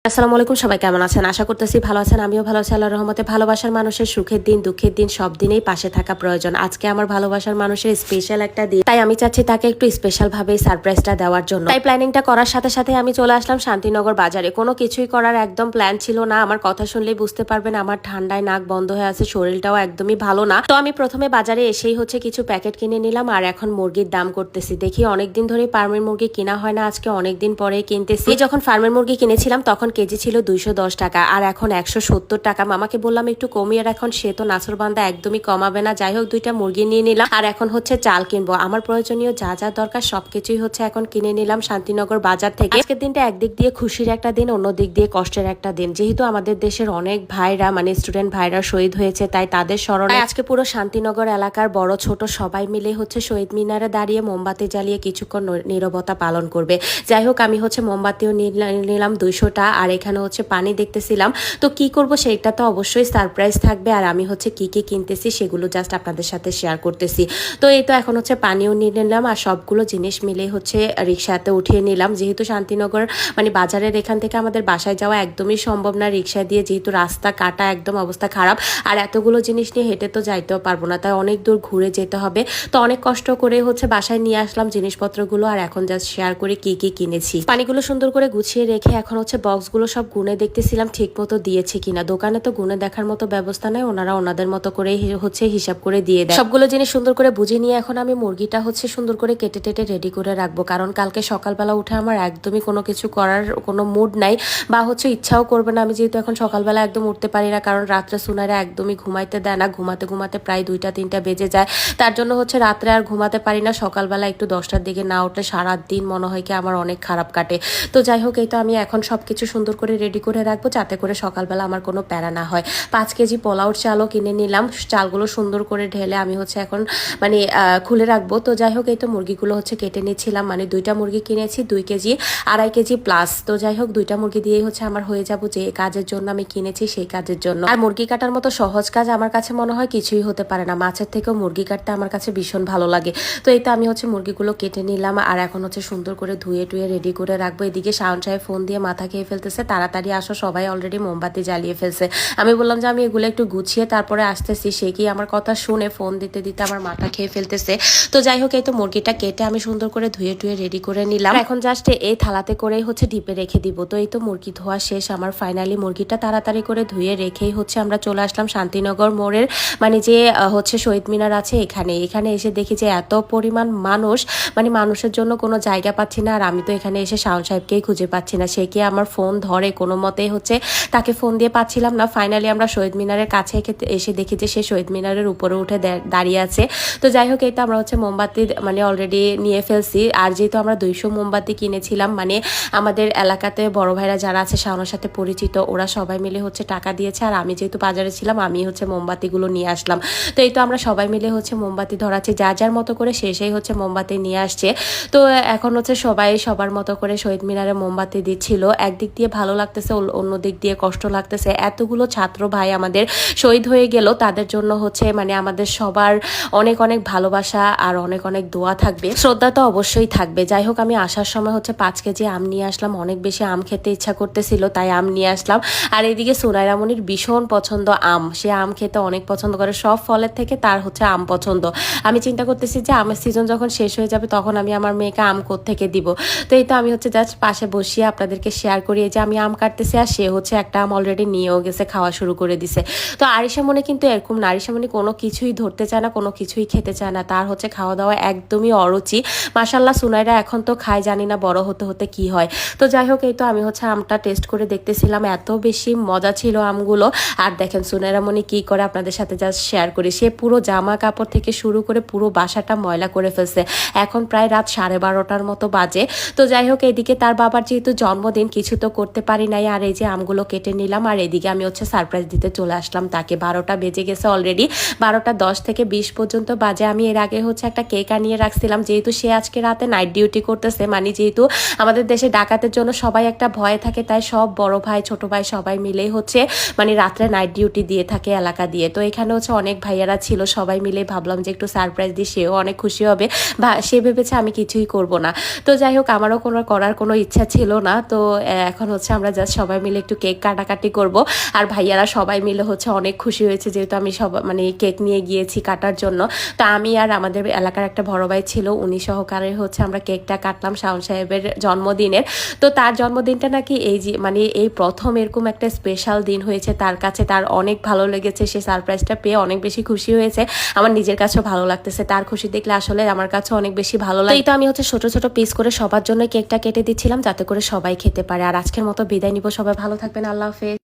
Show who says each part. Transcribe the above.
Speaker 1: আসসালামু আলাইকুম, সবাই কেমন আছেন? আশা করতেছি ভালো আছেন। আমিও ভালো আছি আল্লাহর রহমতে। ভালোবাসার মানুষের সুখের দিন দুঃখের দিন সব দিনেই পাশে থাকা প্রয়োজন। আজকে আমার ভালোবাসার মানুষের স্পেশাল একটা দিন, তাই আমি চাচ্ছি তাকে একটু স্পেশাল ভাবে সারপ্রাইজটা দেওয়ার জন্য। তাই প্ল্যানিংটা করার সাথে সাথে আমি চলে আসলাম শান্তিনগর বাজারে। কোনো কিছুই করার একদম প্ল্যান ছিল না। আমার কথা শুনলেই বুঝতে পারবেন আমার ঠান্ডায় নাক বন্ধ হয়ে আছে, শরীরটাও একদমই ভালো না। তো আমি প্রথমে বাজারে এসেই কিছু প্যাকেট কিনে নিলাম আর এখন মুরগির দাম করতেছি। দেখি অনেকদিন ধরে ফার্মের মুরগি কিনা হয় না, আজকে অনেকদিন পরে কিনতেছি। যখন ফার্মের মুরগি কিনেছিলাম তখন কেজি ছিল 210 টাকা আর এখন 170 টাকা। মামাকে বললাম একটু কমিয়ে রাখুন, সে তো নাছরবান্দা একদমই কমাবে না। যাই হোক, দুইটা মুরগি নিয়ে নিলাম আর এখন চাল কিনবো। আমার প্রয়োজনীয় যা যা দরকার সবকিছুই এখন কিনে নিলাম শান্তিনগর বাজার থেকে। আজকের দিনটা একদিক দিয়ে খুশির একটা দিন, অন্য দিক দিয়ে কষ্টের একটা দিন। যেহেতু আমাদের দেশের অনেক ভাইরা স্টুডেন্ট ভাইরা শহীদ হয়েছে, তাই তাদের স্মরণে আজকে পুরো শান্তিনগর এলাকার বড় ছোট সবাই মিলে শহীদ মিনারে দাঁড়িয়ে মোমবাতি জ্বালিয়ে কিছুক্ষণ নীরবতা পালন করবে। যাই হোক, আমি মোমবাতিও নিলাম 200টা আর এখানে পানি দেখতেছিলাম। তো কি করব সেটা তো অবশ্যই সারপ্রাইজ থাকবে। আর আমি কি কি কিনতেছি সেগুলো জাস্ট আপনাদের সাথে শেয়ার করতেছি। তো এই তো এখন পানিও নিয়ে নিলাম আর সবগুলো জিনিস মিলে রিক্সাতে উঠিয়ে নিলাম। যেহেতু শান্তিনগর বাজারের এখান থেকে আমাদের বাসায় যাওয়া একদমই সম্ভব না রিক্সা দিয়ে, যেহেতু রাস্তা কাটা, একদম অবস্থা খারাপ। আর এতগুলো জিনিস নিয়ে হেঁটে তো যাইতেও পারবো না, তাই অনেক দূর ঘুরে যেতে হবে। তো অনেক কষ্ট করে বাসায় নিয়ে আসলাম জিনিসপত্রগুলো। আর এখন জাস্ট শেয়ার করে কি কি কিনেছি। পানিগুলো সুন্দর করে গুছিয়ে রেখে এখন বক্সগুলো সব গুনে দেখতেছিলাম ঠিক মতো দিয়েছে কিনা। দোকানে তো গুনে দেখার মতো ব্যবস্থা নাই, ওনারা ওনাদের মতো করে হিসাব করে দিয়ে দেয়। সবগুলো জিনিস সুন্দর করে বুঝে নিয়ে এখন আমি মুরগিটা সুন্দর করে কেটে টেটে রেডি করে রাখবো, কারণ কালকে সকালবেলা উঠে আমার একদমই কোনো কিছু করার কোনো মুড নাই বা ইচ্ছাও করবে না। আমি যেহেতু এখন সকালবেলা একদম উঠতে পারি না, কারণ রাত্রে সুনাইরা একদমই ঘুমাইতে দেয় না। ঘুমাতে ঘুমাতে প্রায় 2টা 3টা বেজে যায়, তার জন্য রাত্রে আর ঘুমাতে পারি না। সকালবেলা একটু 10টার দিকে না উঠলে সারাদিন মনে হয় কি আমার অনেক খারাপ কাটে। তো যাই হোক, এই তো আমি এখন সবকিছু সুন্দর করে রেডি করে রাখবো যাতে করে সকালবেলা আমার কোনো প্যারা না হয়। 5 কেজি পোলাওর চালও কিনে নিলাম। চালগুলো সুন্দর করে ঢেলে আমি এখন খুলে রাখবো। তো যাই হোক, এই তো মুরগিগুলো কেটে নিচ্ছিলাম। 2টা মুরগি কিনেছি, 2 কেজি 2.5 কেজি প্লাস। তো যাই হোক, 2টা মুরগি দিয়েই আমার হয়ে যাব যে কাজের জন্য আমি কিনেছি সেই কাজের জন্য। আর মুরগি কাটার মতো সহজ কাজ আমার কাছে মনে হয় কিছুই হতে পারে না। মাছের থেকেও মুরগি কাটতে আমার কাছে ভীষণ ভালো লাগে। তো এই তো আমি মুরগিগুলো কেটে নিলাম আর এখন সুন্দর করে ধুয়ে টুয়ে রেডি করে রাখবো। এদিকে শাওন সাহেব ফোন দিয়ে মাথা খেয়ে ফেলতেছে, তাড়াতাড়ি আসো, সবাই অলরেডি মোমবাতি জ্বালিয়ে ফেলছে। আমি বললাম যে আমি এগুলো একটু গুছিয়ে তারপরে আসতেছি। সে কি আমার কথা শুনে ফোন দিতে দিতে আমার মাথা খেয়ে ফেলতেছে। তো যাই হোক, এই তো মুরগিটা কেটে আমি সুন্দর করে ধুয়ে টুয়ে রেডি করে নিলাম। এখন জাস্ট এই থালাতে করেই ডিপে রেখে দিব। তো এই তো মুরগি ধোয়া শেষ আমার। ফাইনালি মুরগিটা তাড়াতাড়ি করে ধুয়ে রেখেই আমরা চলে আসলাম শান্তিনগর মোড়ের যে শহীদ মিনার আছে এখানে এসে দেখি যে এত পরিমাণ মানুষ, মানুষের জন্য কোনো জায়গা পাচ্ছি না। আর আমি তো এখানে এসে শাওন সাহেবকেই খুঁজে পাচ্ছি না। সে কি আমার ফোন ধরে কোনো মতে তাকে ফোন দিয়ে পাচ্ছিলাম না। ফাইনালি আমরা শহীদ মিনারের কাছে এসে দেখি যে সে শহীদ মিনারের উপরে উঠে দাঁড়িয়ে আছে। তো যাই হোক, এই তো আমরা মোমবাতি অলরেডি নিয়ে ফেলছি। আর যেহেতু আমরা 200 মোমবাতি কিনেছিলাম, আমাদের এলাকাতে বড় ভাইরা যারা আছে শাওনের সাথে পরিচিত, ওরা সবাই মিলে টাকা দিয়েছে। আর আমি যেহেতু বাজারে ছিলাম, আমি মোমবাতিগুলো নিয়ে আসলাম। তো এই তো আমরা সবাই মিলে মোমবাতি ধরাচ্ছি, যার যার মতো করে শেষেই মোমবাতি নিয়ে আসছে। তো এখন সবাই সবার মতো করে শহীদ মিনারে মোমবাতি দিচ্ছিল। একদিক দিয়ে ভালো লাগতেছে, অন্য দিক দিয়ে কষ্ট লাগতেছে। এতগুলো ছাত্র ভাই আমাদের শহীদ হয়ে গেল, তাদের জন্য আমাদের সবার অনেক অনেক ভালোবাসা আর অনেক অনেক দোয়া থাকবে, শ্রদ্ধা তো অবশ্যই থাকবে। যাই হোক, আমি আসার সময় 5 কেজি আম নিয়ে আসলাম। অনেক বেশি আম খেতে ইচ্ছা করতেছিল, তাই আম নিয়ে আসলাম। আর এদিকে সুনাইরা মনির ভীষণ পছন্দ আম, সে আম খেতে অনেক পছন্দ করে। সব ফলের থেকে তার আম পছন্দ। আমি চিন্তা করতেছি যে আমের সিজন যখন শেষ হয়ে যাবে তখন আমি আমার মেয়েকে আম কোত্থেকে দিব। তো এই তো আমি জাস্ট পাশে বসিয়ে আপনাদেরকে শেয়ার করি যে আমি আম কাটতেছি আর সে একটা আম অলরেডি নিয়েও গেছে, খাওয়া শুরু করে দিছে। তো আরিশা মনে কিন্তু এরকম না, আরিশা মনে কোনো কিছুই ধরতে চায় না, কোনো কিছুই খেতে চায় না। তার খাওয়া দাওয়া একদমই অরুচি। মাশাল্লাহ, সুনাইরা এখন তো খায়, জানি না বড় হতে হতে কি হয়। তো যাই হোক, এই তো আমি আমটা টেস্ট করে দেখতেছিলাম, এত বেশি মজা ছিল আমগুলো। আর দেখেন সুনাইরা মনি কি করে আপনাদের সাথে জাস্ট শেয়ার করি। সে পুরো জামা কাপড় থেকে শুরু করে পুরো বাসাটা ময়লা করে ফেলছে। এখন প্রায় রাত 12:30টার মতো বাজে। তো যাই হোক, এদিকে তার বাবার যেহেতু জন্মদিন, কিছু তো করতে পারি নাই। আর এই যে আমগুলো কেটে নিলাম আর এদিকে আমি সারপ্রাইজ দিতে চলে আসলাম তাকে। 12টা বেজে গেছে অলরেডি, 12টা 10 থেকে 20 পর্যন্ত বাজে। আমি এর আগে একটা কেক আনিয়ে রাখছিলাম, যেহেতু সে আজকে রাতে নাইট ডিউটি করতেছে। যেহেতু আমাদের দেশে ডাকাতের জন্য সবাই একটা ভয়ে থাকে, তাই সব বড় ভাই ছোট ভাই সবাই মিলেই রাত্রে নাইট ডিউটি দিয়ে থাকে এলাকা দিয়ে। তো এখানে অনেক ভাইয়ারা ছিল, সবাই মিলে ভাবলাম যে একটু সারপ্রাইজ দিই, সেও অনেক খুশি হবে। সে ভেবেছে আমি কিছুই করব না। তো যাই হোক, আমারও করার কোনো ইচ্ছা ছিল না। তো এখন হচ্ছে আমরা জাস্ট সবাই মিলে একটু কেক কাটাকাটি করব। আর ভাইয়ারা সবাই মিলে হচ্ছে অনেক খুশি হয়েছে, যেহেতু আমি সব মানে কেক নিয়ে গিয়েছি কাটার জন্য। তো আমি আর আমাদের এলাকার একটা বড় ভাই ছিল, উনি সহকারে হচ্ছে আমরা কেকটা কাটলাম শাওন সাহেবের জন্মদিনের। তো তার জন্মদিনটা নাকি এই যে মানে এই প্রথম এরকম একটা স্পেশাল দিন হয়েছে তার কাছে, তার অনেক ভালো লেগেছে, সে সারপ্রাইজটা পেয়ে অনেক বেশি খুশি হয়েছে। আমার নিজের কাছেও ভালো লাগতেছে, তার খুশি দেখলে আসলে আমার কাছেও অনেক বেশি ভালো লাগে। তো আমি হচ্ছে ছোট ছোট পিস করে সবার জন্য কেকটা কেটে দিচ্ছিলাম যাতে করে সবাই খেতে পারে। আর আজকের মতো বিদায় নিব, সবাই ভালো থাকবেন, আল্লাহ হাফেজ।